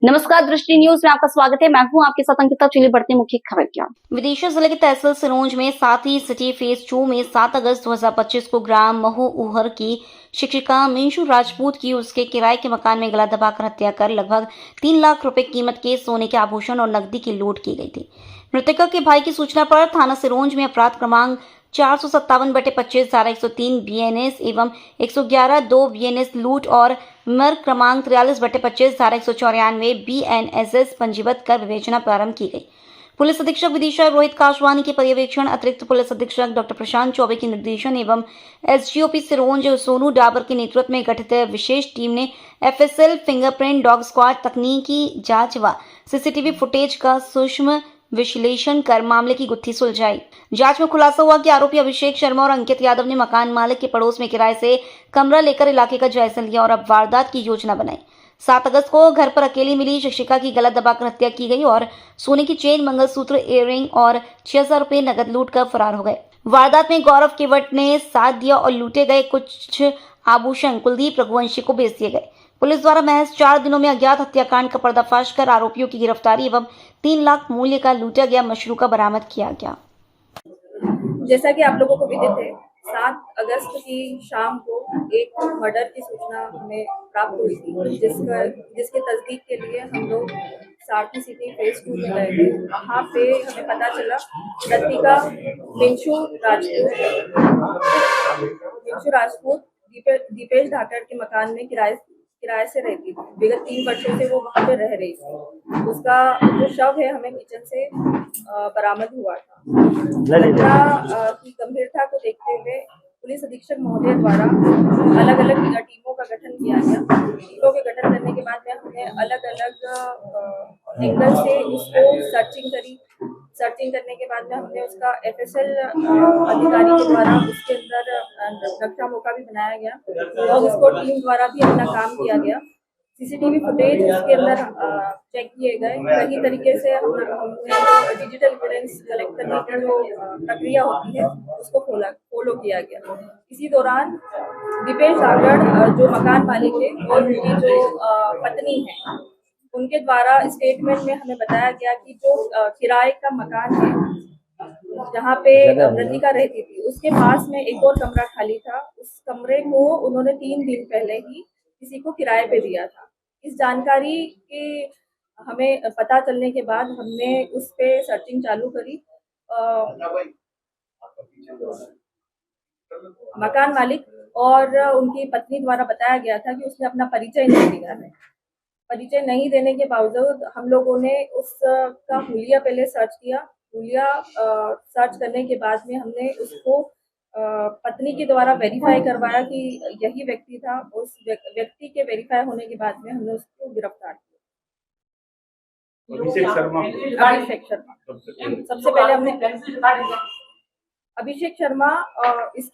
नमस्कार, दृष्टि न्यूज में आपका स्वागत है। मैं हूं आपके साथ अंकिता। चलिए बढ़ते हैं मुख्य खबर की ओर। विदिशा जिले के तहसील सिरोंज में साथी सिटी फेज 2 में 7 अगस्त 2025 को ग्राम महुउहर की शिक्षिका मीनू राजपूत की उसके किराए के मकान में गला दबाकर हत्या कर लगभग 3 लाख रुपए कीमत के सोने के आभूषण और नकदी की लूट की गई थी। मृतका के भाई की सूचना पर थाना सिरोंज में अपराध क्रमांक 457/25 धारा 103 बीएनएस एवं 111/2 बीएनएस लूट और मर्ग क्रमांक 43/25 धारा 194 बीएनएसएस पंजीबद्ध कर विवेचना प्रारंभ की गई। पुलिस अधीक्षक विदिशा रोहित काशवानी के पर्यवेक्षण, अतिरिक्त पुलिस अधीक्षक डॉक्टर प्रशांत चौबे के निर्देशन एवं एसजीओपी सिरोंज सोनू डाबर के नेतृत्व में गठित विशेष टीम ने एफएसएल, फिंगरप्रिंट, डॉग स्क्वाड, तकनीकी जांच व सीसीटीवी फुटेज का सूक्ष्म विश्लेषण कर मामले की गुत्थी सुलझाई। जांच में खुलासा हुआ कि आरोपी अभिषेक शर्मा और अंकित यादव ने मकान मालिक के पड़ोस में किराए से कमरा लेकर इलाके का जायजा लिया और अब वारदात की योजना बनाई। 7 अगस्त को घर पर अकेली मिली शिक्षिका की गला दबाकर हत्या की गई और सोने की चेन, मंगलसूत्र, इयररिंग और 6,000 रुपए नकद लूट कर फरार हो गए। वारदात में गौरव केवट ने साथ दिया और लूटे गए कुछ आभूषण कुलदीप रघुवंशी को बेच दिए गए। पुलिस द्वारा महज 4 दिनों में अज्ञात हत्याकांड का पर्दाफाश कर आरोपियों की गिरफ्तारी एवं 3 लाख मूल्य का लूटा गया मशरूका बरामद किया गया। जैसा कि आप लोगों को विदित है, 7 अगस्त की शाम को एक मर्डर की सूचना हमें प्राप्त हुई थी, जिसके तस्दीक के लिए हम लोग सारथी सिटी फेज 2 में गए थे। वहाँ पे हमें पता चला मृतका मीनू राजपूत दीपेश धाकड़ के मकान में किराए से रहती थी। विगत 3 वर्षों से वो वहाँ पे रह रही थी। उसका जो शव है हमें किचन से बरामद हुआ था। घटना की गंभीरता को देखते हुए पुलिस अधीक्षक महोदय द्वारा अलग अलग टीमों का गठन किया गया। टीमों के गठन करने के बाद में हमने अलग अलग एंगल से उसको सर्चिंग करने के बाद में हमने उसका एफएसएल अधिकारी के द्वारा उसके अंदर नक्शा मौका भी बनाया गया और उसको टीम द्वारा भी अपना काम किया गया। सीसीटीवी फुटेज उसके अंदर चेक किए गए। कई तरीके से हमने डिजिटल एविडेंस कलेक्ट करने की जो प्रक्रिया होती है उसको फॉलो किया गया। इसी दौरान दीपेश धाकड़ जो मकान मालिक है और उनकी जो पत्नी है, उनके द्वारा स्टेटमेंट में हमें बताया गया कि जो किराए का मकान है जहाँ पे मृतिका रहती थी, उसके पास में एक और कमरा खाली था। उस कमरे को उन्होंने 3 दिन पहले ही किसी को किराए पे दिया था। इस जानकारी के हमें पता चलने के बाद हमने उस पे सर्चिंग चालू करी। मकान मालिक और उनकी पत्नी द्वारा बताया गया था कि उसने अपना परिचय नहीं दिया है। परिचय नहीं देने के बावजूद हम लोगों ने उसका हुलिया पहले सर्च किया। हुलिया सर्च करने के बाद में हमने उसको पत्नी के द्वारा वेरीफाई करवाया कि यही व्यक्ति था। उस व्यक्ति के वेरीफाई होने के बाद में हमने उसको गिरफ्तार किया। अभिषेक शर्मा सबसे पहले हमने अभिषेक शर्मा इस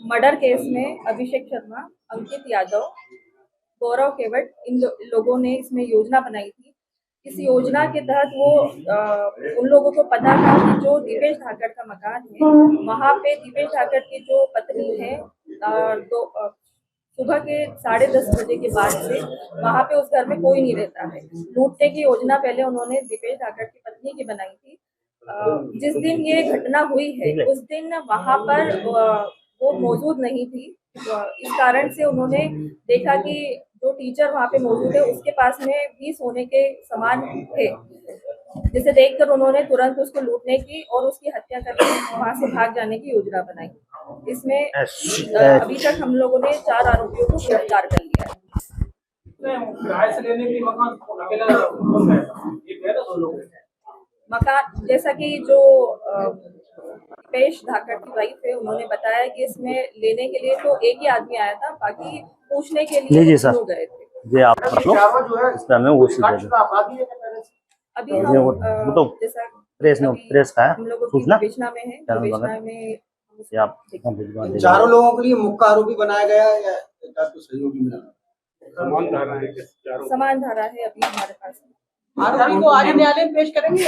मर्डर केस में अभिषेक शर्मा, अंकित यादव, गौरव केवट, इन लोगों ने इसमें योजना बनाई थी। इस योजना के तहत वो उन लोगों को पता था कि जो दीपेश धाकड़ का मकान है, वहाँ पे दीपेश धाकड़ की जो पत्नी है, सुबह के 10:30 बजे के बाद से वहाँ पे उस घर में कोई नहीं रहता है। लूटने की योजना पहले उन्होंने दीपेश धाकड़ की पत्नी की बनाई थी। जिस दिन ये घटना हुई है उस दिन वहाँ पर वो मौजूद नहीं थी। इस कारण से उन्होंने देखा कि जो टीचर वहाँ पे मौजूद है उसके पास में भी सोने के सामान थे, जिसे देखकर उन्होंने तुरंत उसको लूटने की और उसकी हत्या करके वहाँ से भाग जाने की योजना बनाई। इसमें अभी तक हम लोगों ने 4 आरोपियों को गिरफ्तार कर लिया है। मकान जैसा कि जो दीपेश धाकड़ की वाइफ है, उन्होंने बताया कि इसमें लेने के लिए तो एक ही आदमी आया था, बाकी पूछने के लिए लोग गए थे। ये आप इसमें हमें वो चीज अभी हम जैसा प्रेस का है हम लोगों की सूचना विवेचना में है, विवेचना में आप चारों लोगों के लिए मुख्य आरोपी बनाया गया है या तो सहयोगी मिला? समान धारा है अभी हमारे पास। आरोपी को आज न्यायालय में पेश करेंगे?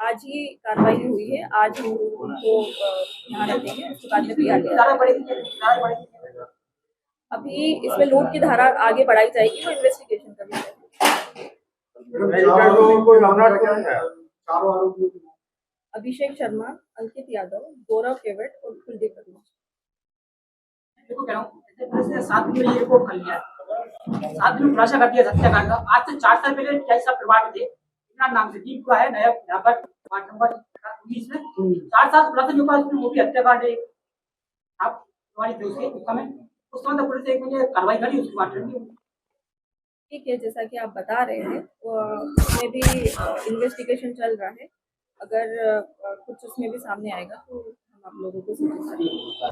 आज ही कार्रवाई हुई है। आज हम उनको यहाँ रखेंगे, उसके बाद में किया गया। अभी इसमें लूट की धारा आगे बढ़ाई जाएगी, वो इन्वेस्टिगेशन का विषय है। चारों आरोपियों की अभिषेक शर्मा, अंकित यादव, गौरव केवट और कुलदीप वर्मा। देखो कह रहा हूँ, जैसे पुलिस ने 7 दिन में ये रिपोर्ट कर लिया है, 7 दिन में खुलासा कर दिया हत्याकांड का। आज से 4 साल पहले क्या सब परिवार में थे, इतना नाम से दीप हुआ है नया यहाँ पर वार्ड नंबर 19 में 4 साल खुलासा नहीं हुआ, उसमें वो भी हत्याकांड है। आप हमारी दोस्त के समय उस समय तक पुलिस एक मुझे कार्रवाई करी, उसकी बात नहीं। ठीक है, जैसा कि आप बता रहे हैं उसमें भी इन्वेस्टिगेशन चल रहा है। अगर कुछ उसमें भी सामने आएगा तो हम आप लोगों को सूचित करेंगे।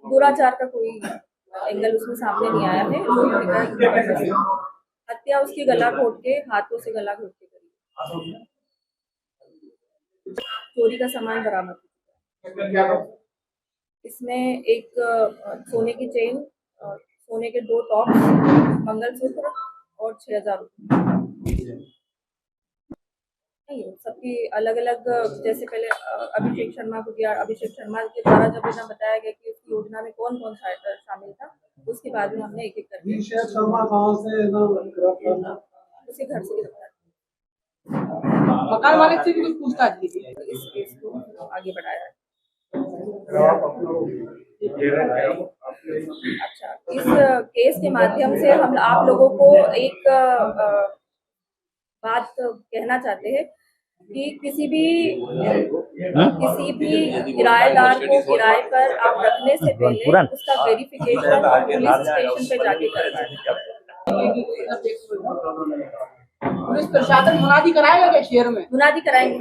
दुराचार का कोई एंगल उसमें सामने नहीं आया है। हत्या उसकी गला घोट के, हाथों से गला घोट के करी। चोरी का सामान बरामद। इसमें एक सोने की चेन, सोने के 2 टॉप, मंगलसूत्र और 6,000 रुपये। नहीं, सबकी अलग अलग, जैसे पहले अभिषेक शर्मा को दिया। अभिषेक शर्मा के द्वारा जब इतना बताया गया कि उसकी योजना में कौन कौन शामिल था, उसके बाद में हमने एक एक करके अभिषेक शर्मा कहाँ से उसके घर से गिरफ्तार मकान मालिक से भी कुछ पूछताछ की थी। इस केस को आगे बढ़ाया है। अच्छा, इस केस के माध्यम से हम आप लोगों को एक बात कहना चाहते हैं कि किसी भी किराएदार को किराए पर आप रखने से पहले उसका वेरिफिकेशन पुलिस स्टेशन पे जाके करना है। पुलिस प्रशासन मुनादी कराएगा क्या शहर में? मुनादी कराएंगे।